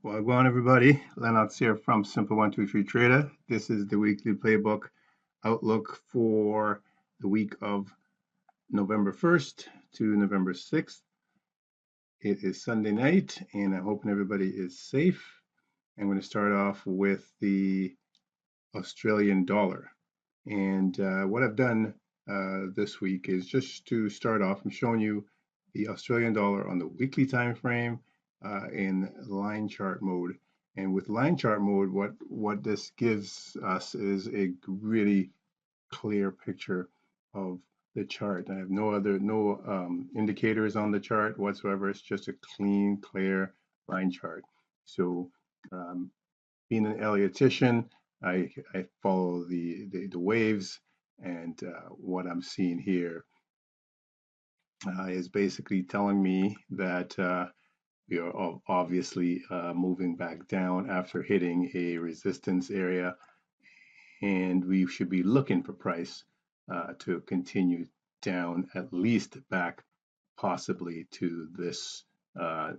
Well, go on, everybody. Lennox here from Simple123 Trader. This is the weekly playbook outlook for the week of November 1st to November 6th. It is Sunday night, and I'm hoping everybody is safe. I'm going to start off with the Australian dollar. And what I've done this week is just to start off, I'm showing you the Australian dollar on the weekly time frame in line chart mode. And with line chart mode, what this gives us is a really clear picture of the chart. I have no indicators on the chart whatsoever. It's just a clean, clear line chart. So um, being an Elliotician, I follow the waves, and what I'm seeing here is basically telling me that we are obviously moving back down after hitting a resistance area, and we should be looking for price to continue down at least back possibly to this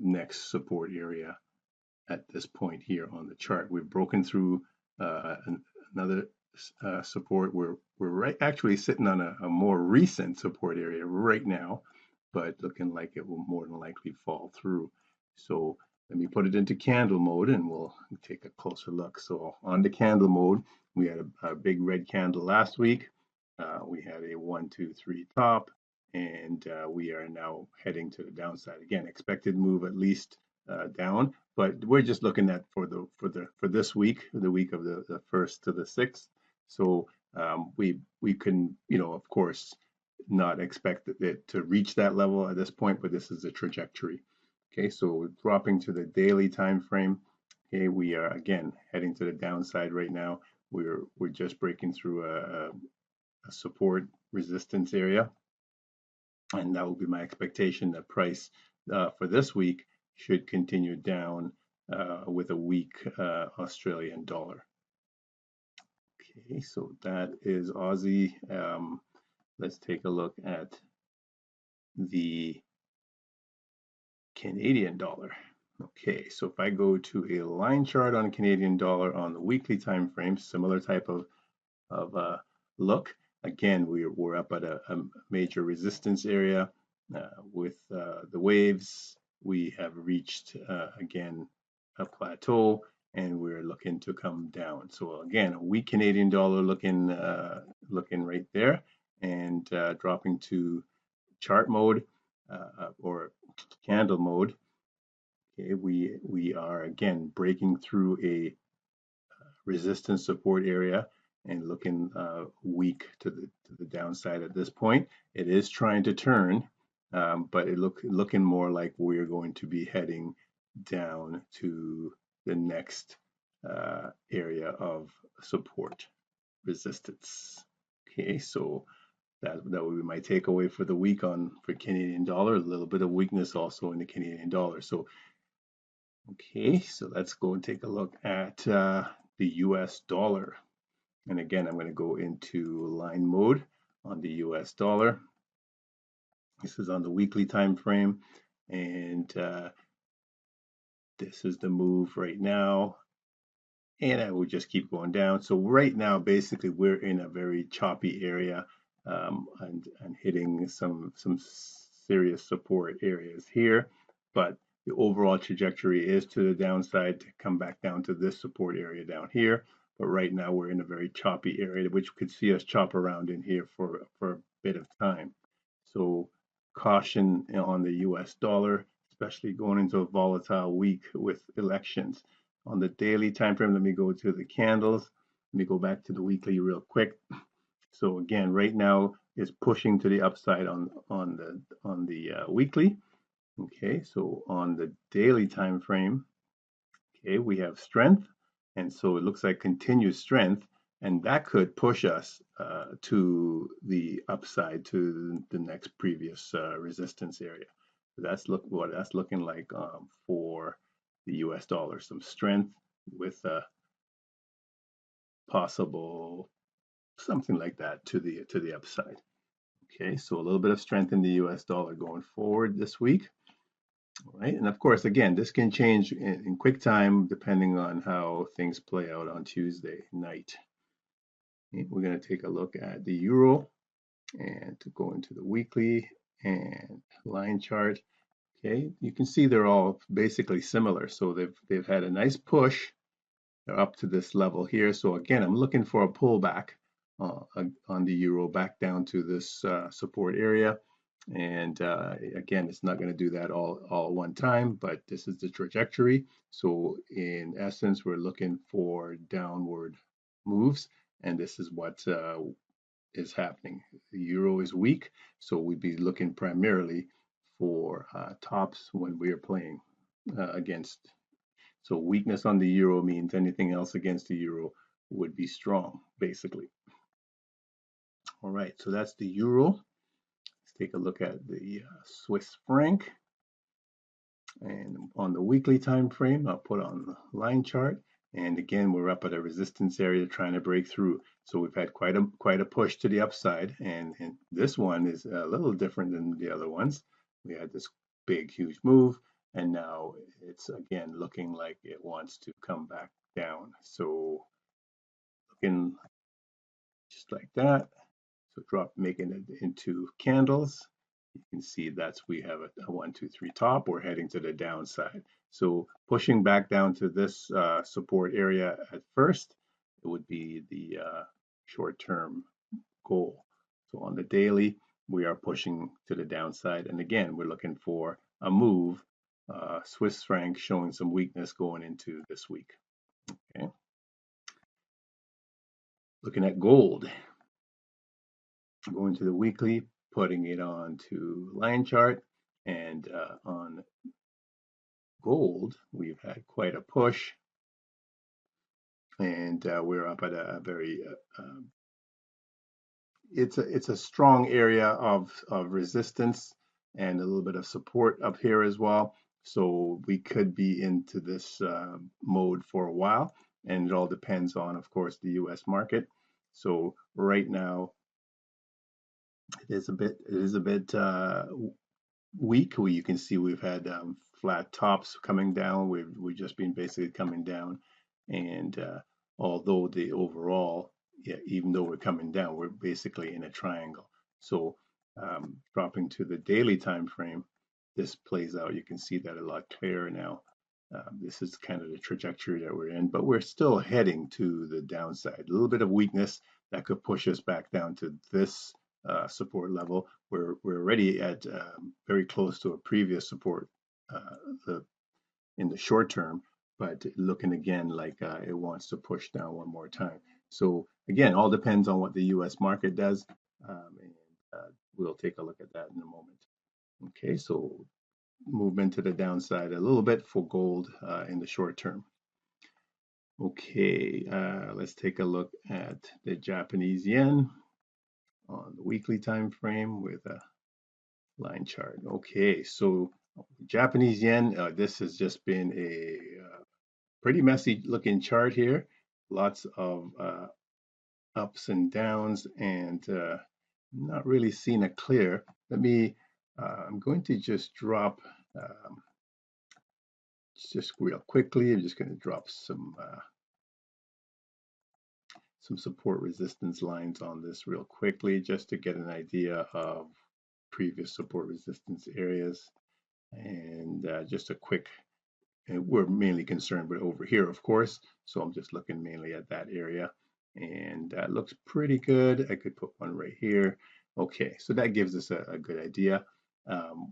next support area at this point here on the chart. We've broken through another support. We're actually sitting on a more recent support area right now, but looking like it will more than likely fall through. So let me put it into candle mode and we'll take a closer look. So on the candle mode, we had a big red candle last week. We had a 1, 2, 3 top, and we are now heading to the downside again. Expected move at least down, but we're just looking at for this week, the week of the 1st to the 6th. So we can, of course, not expect it to reach that level at this point, but this is a trajectory. Okay, so dropping to the daily time frame. Okay, we are again heading to the downside right now. We're just breaking through a support resistance area, and that will be my expectation that price for this week should continue down with a weak Australian dollar. Okay, so that is Aussie. Let's take a look at the Canadian dollar. Okay, so if I go to a line chart on Canadian dollar on the weekly time frame, similar type of look. Again, we're up at a major resistance area with the waves. We have reached again a plateau, and we're looking to come down. So again, a weak Canadian dollar looking right there, and dropping to chart mode or candle mode. Okay, we are again breaking through a resistance support area and looking weak to the downside at this point. It is trying to turn, but looking more like we're going to be heading down to the next area of support resistance. Okay, so that would be my takeaway for the week for Canadian dollar. A little bit of weakness also in the Canadian dollar. So okay, so let's go and take a look at the US dollar. And again, I'm going to go into line mode on the US dollar. This is on the weekly time frame, and this is the move right now. And I will just keep going down. So right now, basically, we're in a very choppy area and hitting some serious support areas here. But the overall trajectory is to the downside to come back down to this support area down here. But right now we're in a very choppy area, which could see us chop around in here for a bit of time. So caution on the US dollar, especially going into a volatile week with elections. On the daily time frame, let me go to the candles. Let me go back to the weekly real quick. So again, right now is pushing to the upside on the weekly. Okay, so on the daily time frame, okay, we have strength, and so it looks like continued strength, and that could push us to the upside to the next previous resistance area. So that's what that's looking like for the U.S. dollar. Some strength with a possible something like that to the upside. Okay, so a little bit of strength in the U.S. dollar going forward this week. All right, and of course, again, this can change in quick time depending on how things play out on Tuesday night. Okay, we're going to take a look at the euro and to go into the weekly and line chart. Okay, you can see they're all basically similar. So they've had a nice push. They're up to this level here. So again, I'm looking for a pullback on the euro back down to this support area. And again, it's not going to do that all at one time, but this is the trajectory. So in essence, we're looking for downward moves, and this is what is happening. The euro is weak, so we'd be looking primarily for tops when we are playing against. So weakness on the euro means anything else against the euro would be strong, basically. All right, so that's the euro. Let's take a look at the Swiss franc. And on the weekly time frame, I'll put on the line chart. And again, we're up at a resistance area trying to break through. So we've had quite a push to the upside. And this one is a little different than the other ones. We had this big, huge move. And now it's again looking like it wants to come back down. So looking just like that. So drop, making it into candles. You can see that's we have a 1, 2, 3 top. We're heading to the downside. So pushing back down to this support area at first, it would be the short-term goal. So on the daily, we are pushing to the downside. And again, we're looking for a move. Swiss franc showing some weakness going into this week. Okay. Looking at gold, going to the weekly, putting it on to line chart, and on gold, we've had quite a push, and we're up at a very it's a strong area of resistance and a little bit of support up here as well. So we could be into this mode for a while, and it all depends on, of course, the U.S. market. So right now, it is a bit week. You can see we've had flat tops coming down. We've just been basically coming down, and although the overall, yeah, even though we're coming down, we're basically in a triangle. So dropping to the daily time frame, this plays out. You can see that a lot clearer now. This is kind of the trajectory that we're in, but we're still heading to the downside. A little bit of weakness that could push us back down to this support level. We're already at very close to a previous support the, in the short term, but looking again like it wants to push down one more time. So again, all depends on what the U.S. market does, and we'll take a look at that in a moment. Okay, so movement to the downside a little bit for gold in the short term. Okay, let's take a look at the Japanese yen on the weekly time frame with a line chart. Okay, so Japanese yen, this has just been a pretty messy looking chart here. Lots of ups and downs, and not really seeing a clear. I'm going to just drop just real quickly. I'm just going to drop some support resistance lines on this real quickly just to get an idea of previous support resistance areas. And just a quick, and we're mainly concerned with over here, of course. So I'm just looking mainly at that area, and that looks pretty good. I could put one right here. Okay, so that gives us a good idea.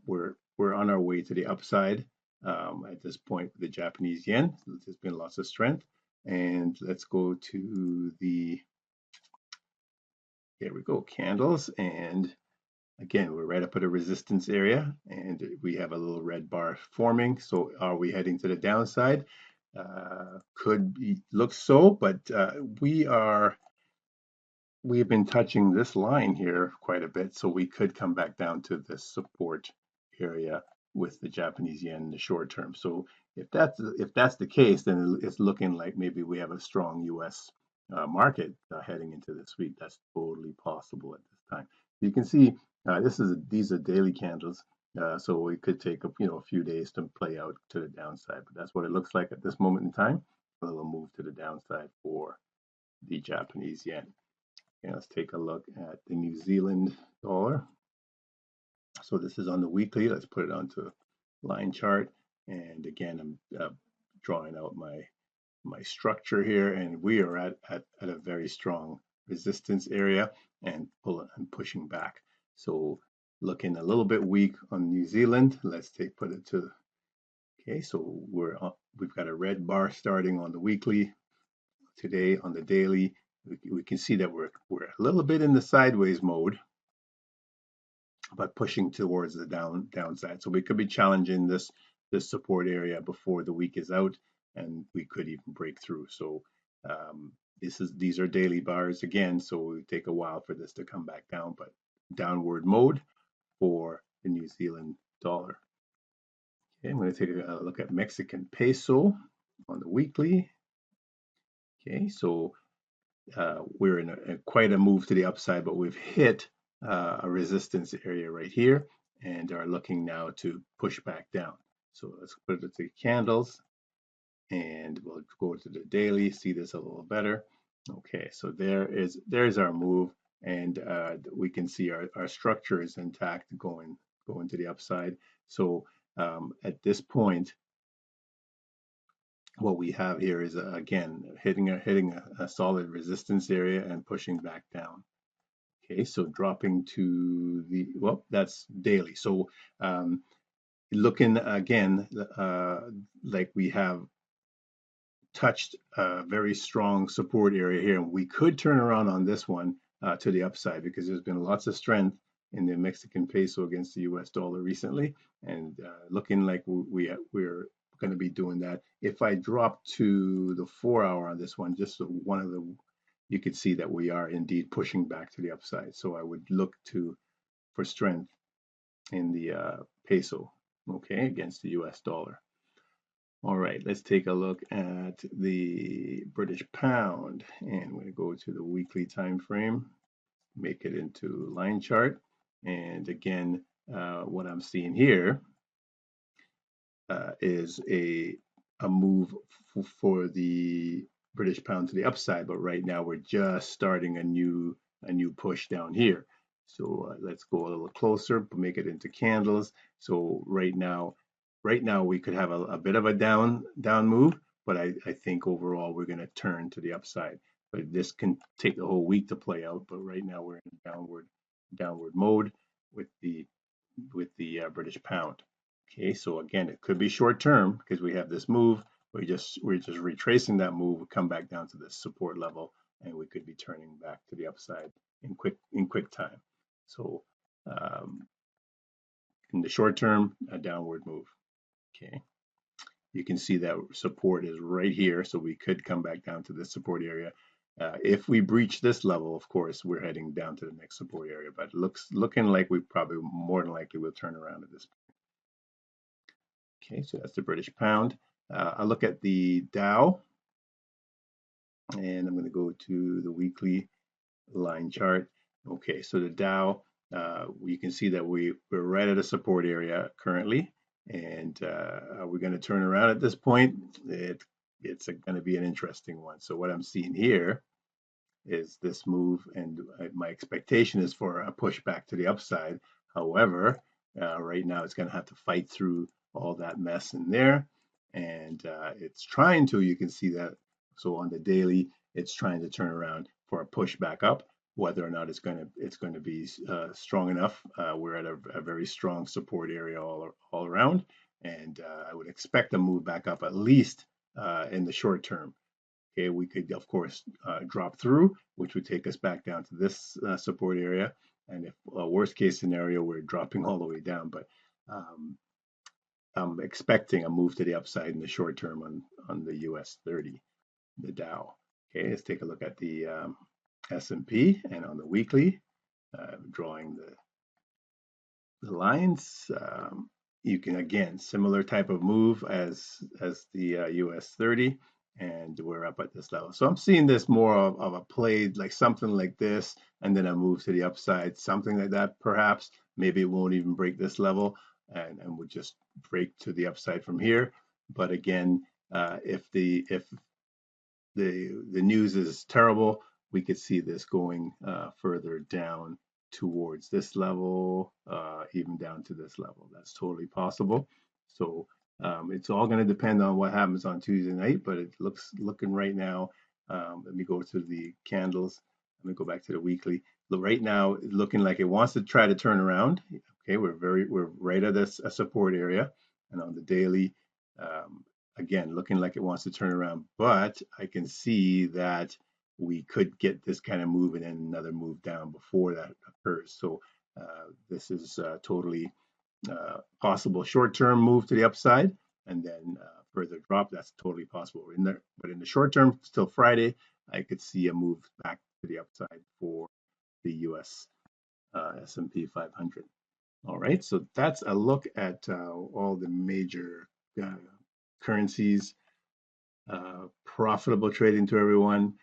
We're on our way to the upside at this point with the Japanese yen. There's been lots of strength, and let's go to the, there we go, candles, and again, we're right up at a resistance area, and we have a little red bar forming. So are we heading to the downside? Could be, look so, but we've been touching this line here quite a bit, so we could come back down to this support area with the Japanese yen in the short term. So if that's the case, then it's looking like maybe we have a strong U.S. Market heading into this week. That's totally possible at this time. You can see these are daily candles, So it could take a few days to play out to the downside, but that's what it looks like at this moment in time. A little move to the downside for the Japanese yen. And let's take a look at the New Zealand dollar. So this is on the weekly. Let's put it onto line chart. And again, I'm drawing out my structure here, and we are at a very strong resistance area and pushing back. So looking a little bit weak on New Zealand. Let's put it to okay. So we've got a red bar starting on the weekly. Today on the daily, we can see that we're a little bit in the sideways mode, but pushing towards the downside. So we could be challenging this support area before the week is out, and we could even break through. So these are daily bars again, so it would take a while for this to come back down, but downward mode for the New Zealand dollar. Okay, I'm going to take a look at Mexican peso on the weekly. Okay, so we're in quite a move to the upside, but we've hit a resistance area right here and are looking now to push back down. So let's put it to candles, and we'll go to the daily, see this a little better. Okay, so there's our move, and we can see our structure is intact going to the upside. So at this point, what we have here is again hitting a solid resistance area and pushing back down. Okay, so dropping to the that's daily. So looking again like we have touched a very strong support area here, and we could turn around on this one to the upside because there's been lots of strength in the Mexican peso against the US dollar recently, and looking like we're going to be doing that. If I drop to the 4-hour on this one, just one of the, you could see that we are indeed pushing back to the upside. So I would look for strength in the peso, okay, against the US dollar. All right, let's take a look at the British pound, and I'm going to go to the weekly time frame, make it into line chart, and again, what I'm seeing here is a move for the British pound to the upside, but right now we're just starting a new push down here. So let's go a little closer, make it into candles. So right now we could have a bit of a down move, but I think overall we're going to turn to the upside. But this can take the whole week to play out. But right now we're in downward mode with the British pound. Okay, so again, it could be short term because we have this move. We're just retracing that move. We come back down to this support level, and we could be turning back to the upside in quick time. So in the short term, a downward move. Okay, you can see that support is right here, so we could come back down to this support area. If we breach this level, of course, we're heading down to the next support area, but looking like we probably more than likely will turn around at this point. Okay, so that's the British pound. I look at the Dow, and I'm going to go to the weekly line chart. Okay, so the Dow, you can see that we're right at a support area currently, and we're going to turn around at this point. It's going to be an interesting one. So what I'm seeing here is this move, and my expectation is for a push back to the upside. However, right now it's going to have to fight through all that mess in there, and it's trying to, you can see that. So on the daily, it's trying to turn around for a push back up. Whether or not it's going to be strong enough, we're at a very strong support area all around, and I would expect a move back up at least in the short term. Okay, we could of course drop through, which would take us back down to this support area, and if worst case scenario, we're dropping all the way down. But I'm expecting a move to the upside in the short term on the US 30, the Dow. Okay, let's take a look at the S&P, and on the weekly, drawing the lines. You can again similar type of move as the US 30, and we're up at this level. So I'm seeing this more of a play, like something like this, and then a move to the upside, something like that perhaps. Maybe it won't even break this level. and would just break to the upside from here. But again, if the news is terrible, we could see this going further down towards this level, even down to this level. That's totally possible. So it's all going to depend on what happens on Tuesday night, but it looking right now. Let me go to the candles. Let me go back to the weekly. Look, right now, looking like it wants to try to turn around. Okay, we're right at this a support area, and on the daily, again, looking like it wants to turn around, but I can see that we could get this kind of move and then another move down before that occurs. So this is totally possible short-term move to the upside and then further drop. That's totally possible in there. But in the short term, still Friday, I could see a move back to the upside for the US S&P 500. All right, so that's a look at all the major currencies. Profitable trading to everyone.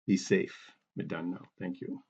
Be safe. We're done now. Thank you.